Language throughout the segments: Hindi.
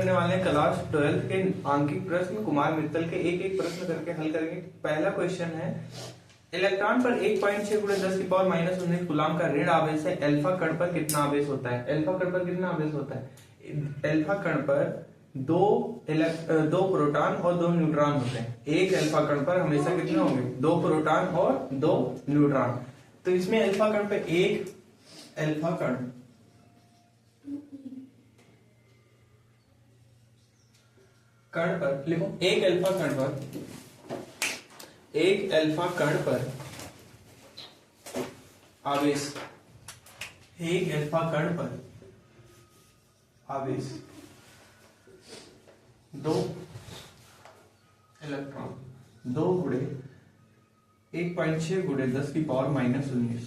करने वाले हैं क्लास 12 के आंकिक प्रश्न। कुमार मित्तल के एक एक प्रश्न करके हल करेंगे। पहला क्वेश्चन है, इलेक्ट्रॉन पर 1.6 × 10⁻⁹ कूलाम का ऋण आवेश है, अल्फा कण पर कितना आवेश होता है? अल्फा कण पर कितना आवेश होता है? अल्फा कण पर दो प्रोटॉन और 2 न्यूट्रॉन होते हैं। एक अल्फा कण पर हमेशा कितने होंगे? 2 प्रोटॉन और 2 न्यूट्रॉन। तो इसमें अल्फा कण पे एक अल्फा कण पर लिखो, एक अल्फा कण पर आवेश, एक अल्फा कण पर आवेश 2 इलेक्ट्रॉन, 2 गुणे 1.6 × 10⁻⁻⁹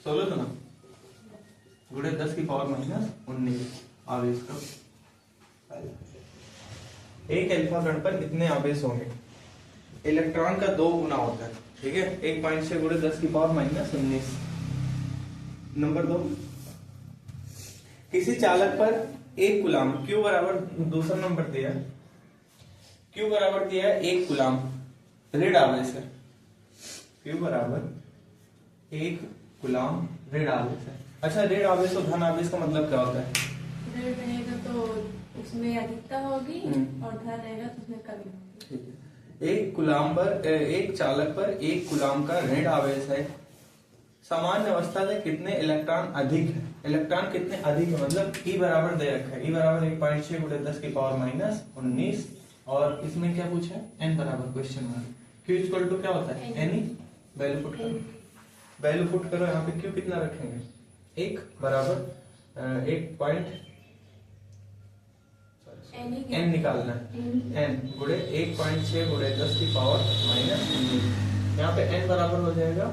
16 तो ना, गुणे 10⁻⁻⁹ आवेश का एक अल्फा कण पर कितने आवेश होंगे? इलेक्ट्रॉन का 2 गुना होता है, ठीक है, 1.6 × 10⁻⁻⁹। नंबर 2, किसी चालक पर 1 कूलाम, Q बराबर, दूसरा नंबर दिया, Q बराबर दिया है 1 कूलाम ऋण आवेश है, Q बराबर 1 कूलाम ऋण आवेश है। अच्छा, ऋण आवेश और धन आवेश का मतलब क्या होता है? ऋण रहेगा तो उसमें अधिकता होगी और धन रहेगा तो उसमें कमी होगी। एक कूलाम पर, एक चालक पर 1 कूलाम का ऋण आवेश है। सामान्य अवस्था से कितने इलेक्ट्रॉन अधिक है? इलेक्ट्रॉन कितने अधिक है मतलब E बराबर दे रखा है, E बराबर 1.6 × 10⁻⁻⁹ और इसमें क्या पूछा है? N बराबर question mark. Q equal to क्या होता है? N। वैल्यू पुट करो, वैल्यू पुट करो। यहाँ पे Q कितना रखेंगे? 1 बराबर 1. N निकालना है, N गुणे 1.6 × 10⁻⁻⁹। यहाँ पे N बराबर हो जाएगा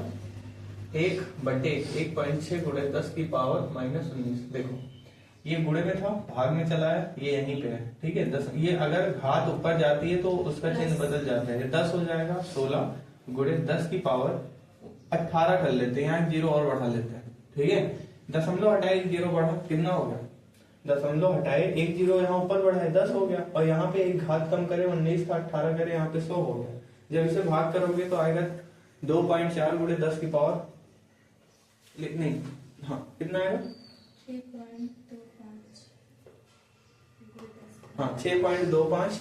1/1.6 × 10⁻⁻�19। देखो, ये गुणे में था, भाग में चला है, ये यहीं पे है, ठीक है। 10, ये अगर घात ऊपर जाती है तो उसका चिन्ह बदल जाता है, 10 हो जाएगा। 16 गुणे 10⁻18 कर लेते हैं, यहाँ 0 और बढ़ा लेते हैं, ठीक है। दशमलव हटाए 1 0 बढ़ा, कितना हो गया? दशमलव हटाए 1 0 यहाँ ऊपर बढ़ा है, 10 हो गया। और यहाँ पे एक घात कम करे, 19 का 18 करे, यहाँ पे 100 हो गया। जब इसे भाग करोगे तो आएगा 2.4 × 10 की पावर, नहीं, हाँ, कितना आएगा? 6.25। हाँ, 6.25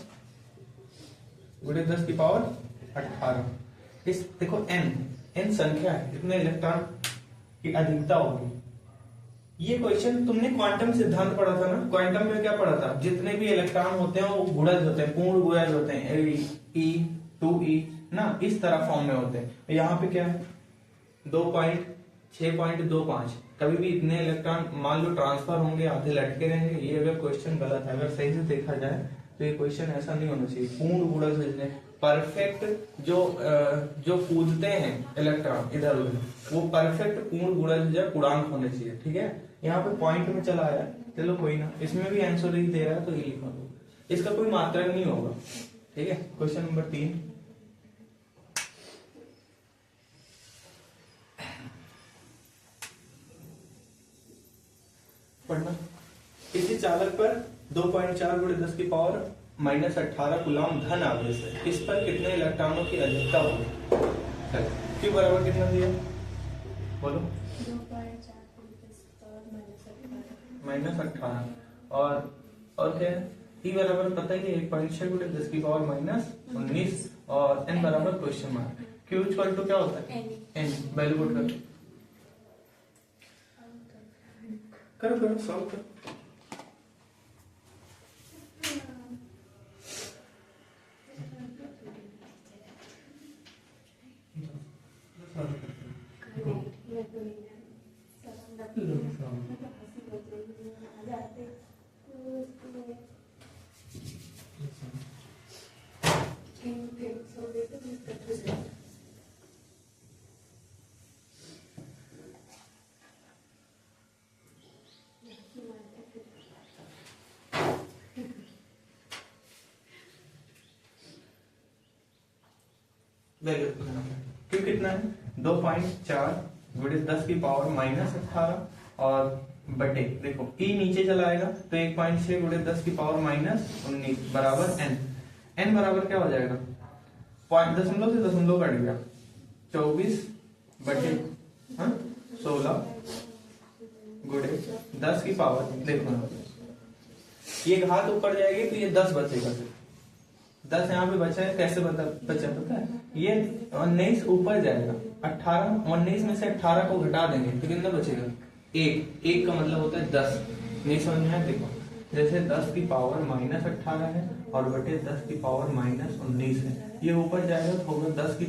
× 10⁻18। इस देखो n संख्या है, इतने इलेक्ट्रॉन की अधिकता होगी। ये क्वेश्चन तुमने क्वांटम सिद्धांत पढ़ा था ना? क्वांटम में क्या पढ़ा था? जितने भी इलेक्ट्रॉन होते हैं वो गुणज होते हैं, पूर्ण गुणज होते हैं, E 2E ना, इस तरह फॉर्म में होते हैं। यहाँ पे क्या है? 6.25। कभी भी इतने इलेक्ट्रॉन मान लो ट्रांसफर होंगे, आधे लटके रहेंगे। ये अगर क्वेश्चन गलत है, अगर सही से देखा जाए तो ये क्वेश्चन ऐसा नहीं होना चाहिए। पूर्ण गुणज, परफेक्ट जो कूदते हैं इलेक्ट्रॉन इधर उधर, वो परफेक्ट पूर्ण गुणज या पूर्णांक होने चाहिए, ठीक है। यहाँ पे पॉइंट में चला आया, चलो कोई ना, इसमें भी आंसर ही दे रहा है तो ये लिखा दो, इसका कोई मात्रक नहीं होगा, ठीक है। क्वेश्चन नंबर 3, पढ़ना। किसी चालक पर 2.4 × 10⁻⁻18 कूलाम धन आवेश है, इस पर कितने इलेक्ट्रॉनों की अधिकता होगी? Q बराबर कितना दिया? बोलो। 2.4 -18 और क्या है? E बराबर पता ही है 1.6 × 10⁻⁻19 और N बराबर question mark. Q equal to क्या होता है? N। वैल्यू पुट करो, सॉल्व करो। Q कितना है? 2.4 × 10⁻⁻18 और बटे, देखो e नीचे चला आएगा तो 1.6 गुणे 10 की पावर -19 बराबर n। n बराबर क्या हो जाएगा, पॉइंट दशमलव से दशमलव कट गया, 24 बटे 16 गुणे 10 की पावर, देखो ना ये घात ऊपर जाएगी तो ये 10 बचेगा, 10 यहाँ पे बचा है, कैसे बचा पता है, ये 19 ऊपर जाएगा, 18 19 में से 18 को घटा देंगे तो कितना बचेगा, एक का मतलब होता है 10। नहीं समझ में आया, देखो जैसे 10 की पावर -18 है और बटे 10 की पावर -19 है, ये ऊपर जाएगा तो होगा 10 की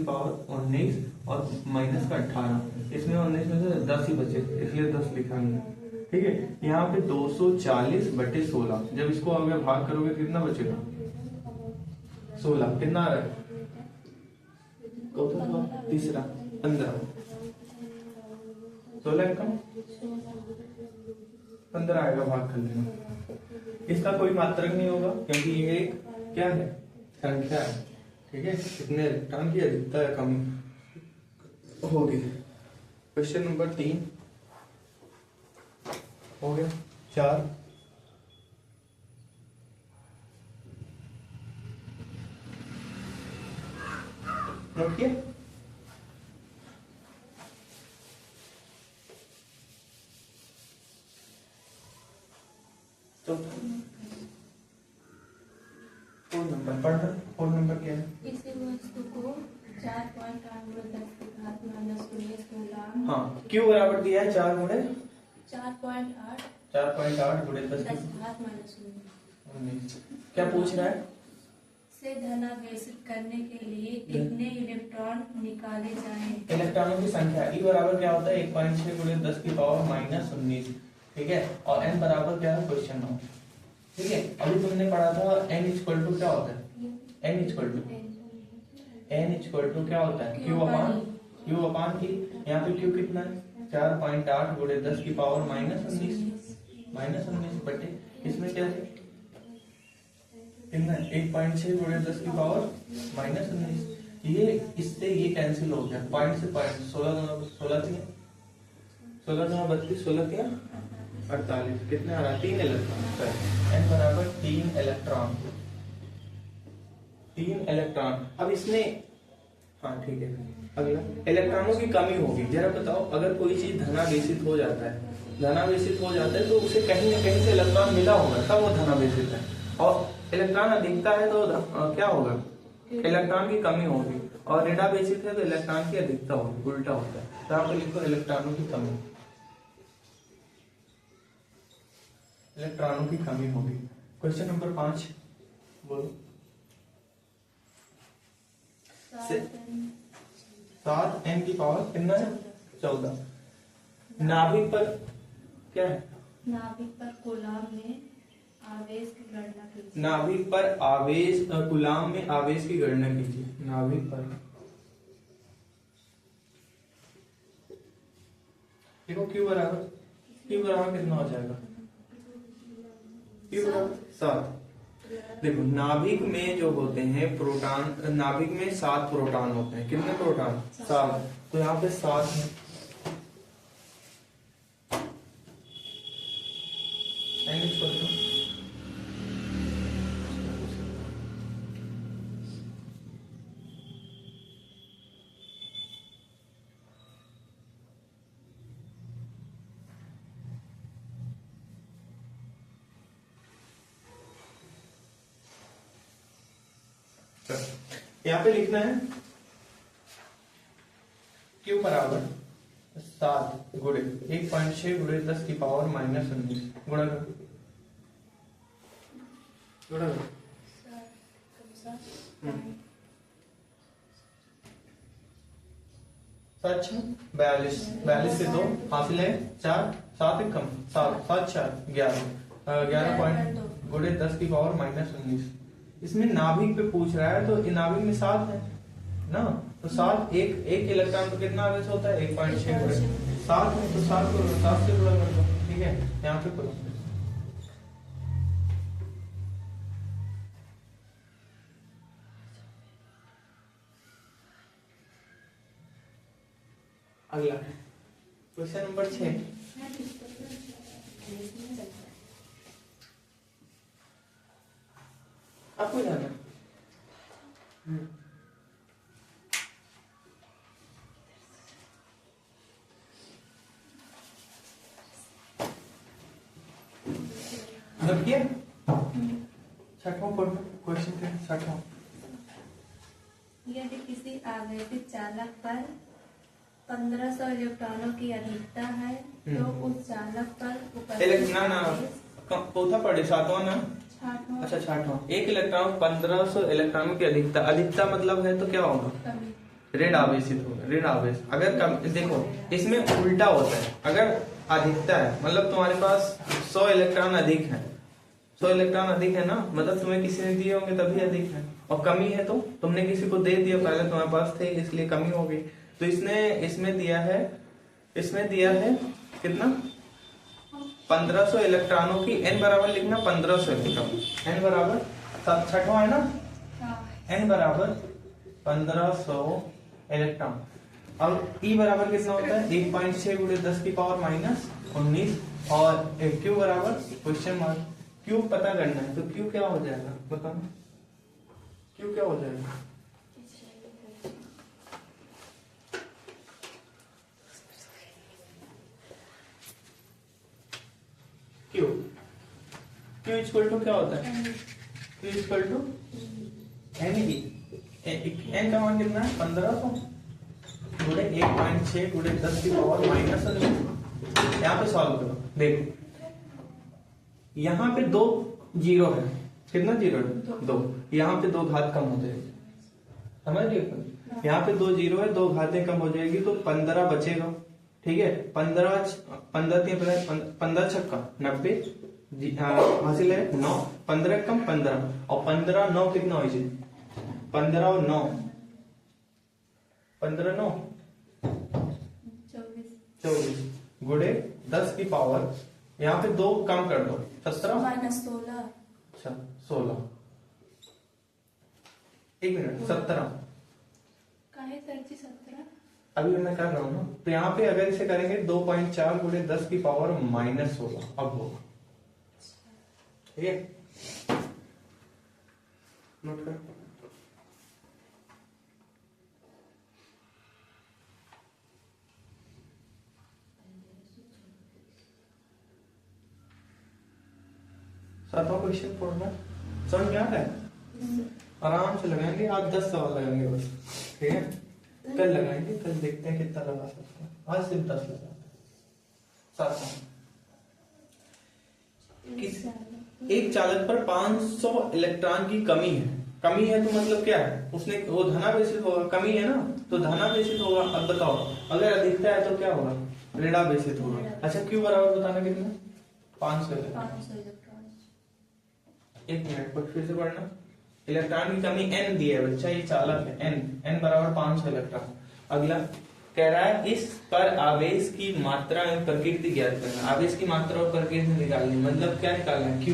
पावर 19 और माइनस का 18, इसमें 19 में से 10 ही बचे इसलिए 10 लिखा हमने, ठीक है। यहाँ पे 240 बटे 16, जब इसको आगे भाग करोगे कितना बचेगा, 16 कितना आ रहा है, तीसरा 15, 16 कम 15 आएगा, भाग कर लेना। इसका कोई मात्रक नहीं होगा क्योंकि ये एक क्या है, संख्या है, ठीक है। कितने इलेक्ट्रॉन की अधिकता या कमी होगी। क्वेश्चन नंबर 3 हो गया, 4 नोट किया। तो फोन नंबर पढ़ रहा, फोन नंबर क्या है, इसी वस्तु को 4.8 गुणे 10 की घात -19 कूलम, हाँ क्यू बराबर दिया है 4 गुणे 4.8 गुणे 10 की घात -19 क्या पूछ रहा है, से धनावेशित करने के लिए कितने इलेक्ट्रॉन निकाले जाएं। इलेक्ट्रॉनों की संख्या E बराबर क्या होता है, 1.6 गुणे 10 की पावर -19, ठीक है। और n बराबर क्या है, क्वेश्चन मार्क, ठीक है। अभी तुमने पढ़ा था n इक्वल टू क्या होता है, n इक्वल टू क्या होता है, q अपान की, यहाँ पे q कितना है, 4.8 गुणे 10 की पावर -19 बटे इसमें क्या है, कितना 1.6 गुणे 10 की पावर -19, ये इससे ये कैंसिल हो गया, पॉइंट से पॉइंट, 16 थी 48, कितने आ रहा है, 3 इलेक्ट्रॉन, n बराबर 3 इलेक्ट्रॉन। अब इसमें हाँ ठीक है, अगला इलेक्ट्रॉनों की कमी होगी। जरा बताओ, अगर कोई चीज धनावेशित हो जाता है तो उसे कहीं न कहीं से इलेक्ट्रॉन मिला होगा तब वो धनावेशित है, और इलेक्ट्रॉन अधिकता है तो क्या होगा, इलेक्ट्रॉन की कमी होगी, और ऋणावेशित है तो इलेक्ट्रॉन की अधिकता होगी, उल्टा होता है। तो आप लिखो इलेक्ट्रॉनों की कमी, इलेक्ट्रॉनों की कमी होगी। क्वेश्चन नंबर 5 बोलो, 7 n की पावर कितना है, 14। नाभिक पर क्या है, नाभिक पर कूलम में आवेश की गणना कीजिए। नाभिक पर आवेश, कूलम में आवेश की गणना कीजिए। नाभिक पर देखो Q बराबर कितना हो जाएगा, Q बराबर 7। देखो नाभिक में जो होते हैं प्रोटॉन, नाभिक में 7 प्रोटॉन होते हैं, कितने प्रोटॉन, 7, तो यहाँ पे 7 है, यहाँ पे लिखना है Q बराबर 7 गुणे 1.6 गुणे 10 की पावर -19 गुणा करो, सच 42 से 2 हासिल है 4, 7 एक कम 7 4 11 पॉइंट गुणे 10 की पावर -19। इसमें नाभिक पे पूछ रहा है तो नाभिक में 7 है ना, तो 7 एक इलेक्ट्रॉन तो कितना आवेश होता है, 1.6 गुणे 7 में, तो 7 को 7 से गुणा कर दो, ठीक है। यहाँ पे करो, अगला क्वेश्चन नंबर 6 आपको जाना किया छठवां क्वेश्चन थे छठवां। यदि किसी आवेशित चालक पर 1500 इलेक्ट्रॉनों की अधिकता है तो उस चालक पर चौथा पढ़े सातवां ना। अच्छा छठवां। एक इलेक्ट्रॉन 1500 इलेक्ट्रॉनों की अधिकता, अधिकता मतलब है तो क्या होगा? ऋण आवेशित होगा, ऋण आवेश। अगर देखो इसमें उल्टा होता है, अगर अधिकता है मतलब तुम्हारे पास 100 इलेक्ट्रॉन अधिक है, 100 इलेक्ट्रॉन अधिक है ना, मतलब तुम्हें किसी ने दिए होंगे तभी अधिक है, और कमी है तो तुमने किसी को दे दिया, पहले तुम्हारे पास थे इसलिए कमी हो गई। तो इसमें दिया है कितना? 1500 इलेक्ट्रॉनों की n बराबर लिखना 1500 इलेक्ट्रॉन, n बराबर छठवां है ना, n बराबर 1500 इलेक्ट्रॉन। अब E बराबर कितना होता है? 1.6 गुणे 10 की पावर माइनस 19, और Q बराबर क्वेश्चन मार्क। Q पता करना है तो Q क्या हो जाएगा बताओ, Q क्या हो जाएगा? Q इक्वल टू क्या होता है? Q इक्वल टू n का मान कितना है? 1500 गुणे 1.6 गुणे 10 की पावर माइनस 19। यहाँ पे सॉल्व करो, देखो यहाँ पे 2 जीरो है, कितना जीरो है? 2। यहाँ पे 2 घात कम हो जाएगी, समझ रही हो? यहाँ पे 2 जीरो है, 2 घातें कम हो जाएगी तो 15 बचेगा, ठीक है। 15 छक्का 90 हासिल है 9, 15 कम 15, और 15 9 कितना हो जाए? 15 और 9 15 9 24 गुणे 10 की पावर, यहाँ पे 2 कम कर दो, 17 माइनस 16। अच्छा 16, एक मिनट 17 काहे तरजी 17? अभी मैं कर रहा हूँ ना, तो यहाँ पे अगर इसे करेंगे 2.4 गुणे 10 की पावर माइनस 16 अब होगा, ठीक है। नोट कर। सातवां क्वेश्चन पढ़ना समझ में आ रहा है? आराम से लगाएंगे, आप 10 सवाल लगाएंगे बस, ठीक है। कल लगाएंगे, कल देखते हैं कितना लगा सकते हैं, आज सिर्फ 10 लगाते हैं। सातवां, एक चालक पर 500 इलेक्ट्रॉन की कमी है तो मतलब क्या है? उसने वो धनावेशित होगा, कमी है ना तो धनावेशित होगा। अब बताओ अगर अधिकता है तो क्या होगा? ऋणावेशित होगा। अच्छा Q बराबर बताना कितना? 500 इलेक्ट्रॉन। एक मिनट पर फिर से पढ़ना। इलेक्ट्रॉन की कमी n दी है बच्चा, ये चालक है n बराबर 500 इलेक्ट्रॉन। अगला कह रहा है इस पर आवेश की मात्रा एवं प्रकृति ज्ञात करना। आवेश की मात्रा और प्रकृति निकालनी, मतलब क्या निकालना है? Q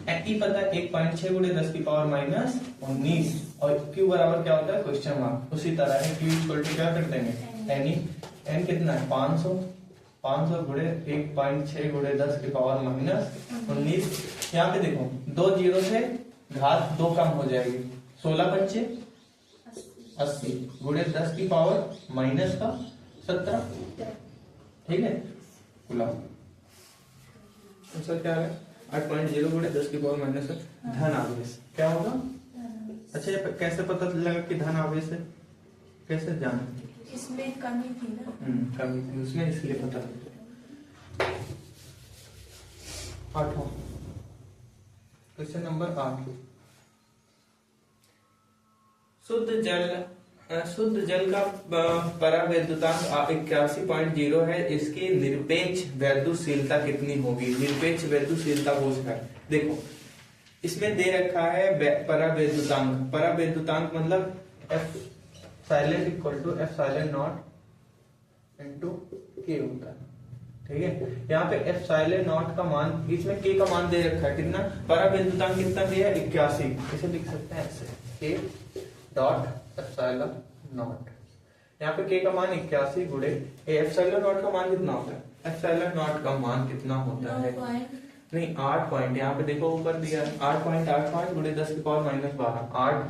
E पता है 1.6 गुणे 10 की पावर माइनस 19, और Q बराबर क्या होता है? Question mark. उसी तरह है Q इक्वल टू क्या कर देंगे? n कितना है? 500 गुणे 1.6 गुणे 10 की पावर माइनस 19। यहाँ पे देखो 2 जीरो से घात 2 कम हो जाएगी, 16 बच्चे 80 गुणे 10 की पावर माइनस का 17, ठीक है। गुलाब आंसर क्या है? 8.0 गुणे 10 की पावर माइनस धन आवेश क्या होगा? अच्छा ये कैसे पता चलेगा कि धन आवेश है? कैसे जाने? इसमें कमी थी ना, कमी थी उसमें, इसलिए पता लगा। 8वां क्वेश्चन नंबर 8। शुद्ध जल का परावैद्युतांक 81.0 है, इसकी निरपेक्ष वैद्युशीलता कितनी होगी? निरपेक्ष वैद्युशीलता पूछ रहा है। देखो इसमें दे रखा है परावैद्युतांक। परावैद्युतांक मतलब F silent equal to epsilon not into K होता है, ठीक है। यहाँ पे एप्सिलॉन नॉट का मान, इसमें K का मान दे रखा है कितना? परावैद्युतांक कितना दिया है? 81। इसे लिख सकते हैं ऐसे K डॉट एप्सिलॉन नॉट। यहाँ पे k का मान 81 गुणे एप्सिलॉन नॉट का मान कितना होता है? एप्सिलॉन नॉट का मान कितना होता है? 9 नहीं 8 पॉइंट, यहाँ पे देखो ऊपर दिया है 8.85 गुणे 10 की पावर -12,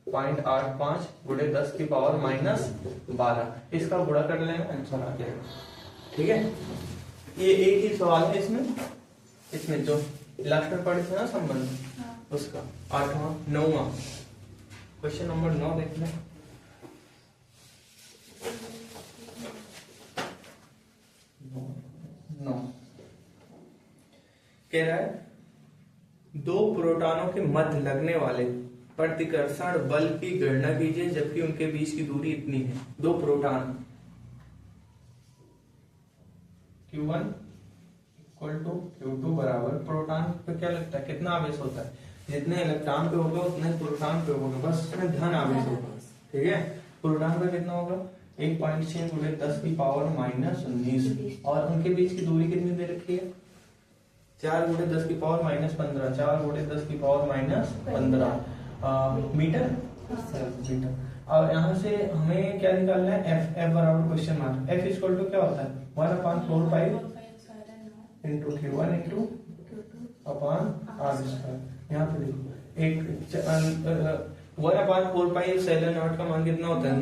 8.85 गुणे 10 की पावर -12, इसका गुणा कर लेना आंसर आ जाएगा। ठीक है, ये एक ही सवाल है इसमें जो लास्ट में पढ़े थे ना संबंध, उसका 8वां 9वां क्वेश्चन नंबर 9 देख लें। 9 कह रहा है दो प्रोटॉनों के मध्य लगने वाले प्रतिकर्षण बल की गणना कीजिए जबकि उनके बीच की दूरी इतनी है। दो proton Q1 equal to Q2 बराबर, प्रोटॉन पे क्या लगता है कितना आवेश होता है? जितने इलेक्ट्रॉन पे होगा उतने प्रोटॉन पे होगा, बस उसमें धन आवेश होगा। ठीक है, प्रोटॉन का कितना होगा? 1.6 गुणे 10 की पावर -19, और उनके बीच की दूरी कितनी दे रखी है? 4 गुणे 10 की पावर -15, 4 गुणे 10 की पावर -15 मीटर। मीटर। और यहाँ से हमें क्या निकालना है? F बराबर question mark, F equal to क्या होता है? 1/4 pi into Q1 into upon R²। यहाँ पे देखो एक 1/4 पाई एप्सिलॉन नॉट का मान कितना होता है?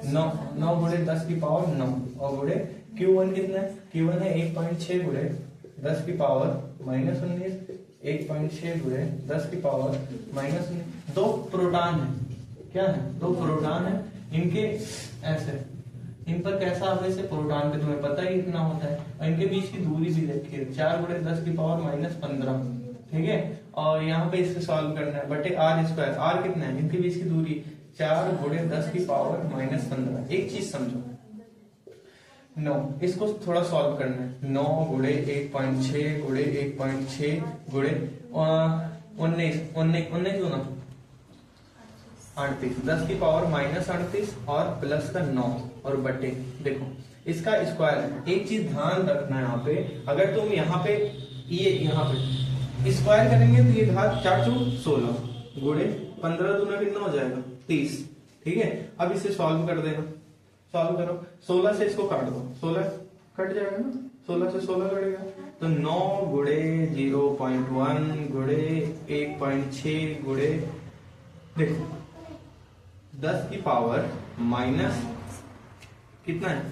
9 गुणे 10 की पावर 9, और गुणे Q1 कितना है? Q1 है 1.6 गुणे 10 की पावर -19, 1.6 गुणे 10 की पावर -19। दो प्रोटॉन है, क्या है? दो प्रोटॉन है, इनके ऐसे इन पर कैसा आवेश है? प्रोटॉन पे तुम्हें पता ही इतना होता है, और इनके बीच की दूरी भी देखी है 4 गुणे 10 की पावर -15। ठीक है, और यहाँ पे इसे सॉल्व करना है बटे R²। R कितना है? इनके बीच की दूरी 4 गुणे 10 की पावर -15। एक चीज समझो, 9 इसको थोड़ा सॉल्व करना है। 9 गुणे 1.6 गुणे 1.6 गुणे 19 19 38, 10 की पावर -38 और प्लस का 9 और बटे। देखो इसका स्क्वायर है। एक चीज ध्यान रखना है यहाँ पे, अगर तुम यहाँ पे ये यहाँ पे स्क्वायर करेंगे तो ये घात 4 चौक 16 गुणे 15 दूना कितना हो जाएगा? 30। ठीक है, अब इसे सॉल्व कर देना, सॉल्व करो। 16 से इसको काट दो, 16 कट जाएगा ना, 16 से 16 कटेगा तो 9 गुणे 0.1 गुणे 1.6 गुणे देखो 10 की पावर माइनस कितना है?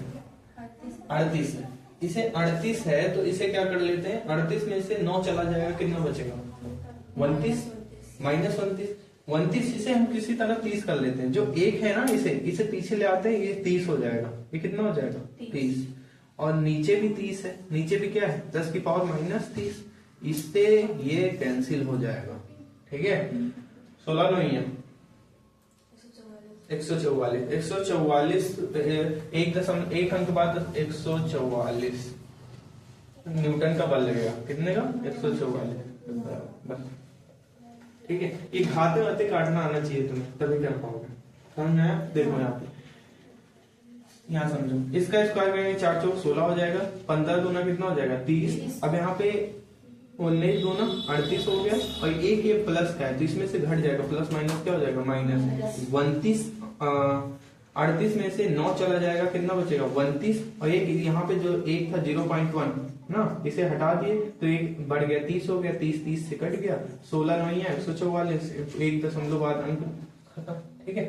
38 है। इसे 38 है तो इसे क्या कर लेते हैं? 38 में से 9 चला जाएगा, कितना बचेगा? 29 -29 इसे हम किसी तरह 30 कर लेते हैं। जो एक है ना इसे पीछे ले आते हैं, ये 30 हो जाएगा। ये कितना हो जाएगा? 30। और नीचे भी 30 है, नीचे भी क्या है? 10 की पावर -30, इससे ये कैंसिल हो जाएगा। ठीक है, 16 नहीं है 144 एक अंक बाद 144 न्यूटन का बल लगेगा। कितने का? 144 बस। ठीक है, ये घाते वाते काटना आना चाहिए तुम्हें, तभी कर पाओगे। समझ में आया? देखो यहाँ पे, यहाँ समझो, इसका स्क्वायर करेंगे 4 चौक 16 हो जाएगा, 15 दूना कितना हो जाएगा? 30। अब यहाँ पे 19 दूना 38 हो गया, और एक ये प्लस का है तो इसमें से घट जाएगा, प्लस माइनस क्या हो जाएगा? माइनस 29। 38 में से 9 चला जाएगा, कितना बचेगा? 32। और ये यहाँ पे जो एक था 0.1 ना, इसे हटा दिए तो एक बढ़ गया 30 हो गया, 30 से कट गया, 16 नहीं है 144, 1 दशमलव बाद अंक खत्म। ठीक है।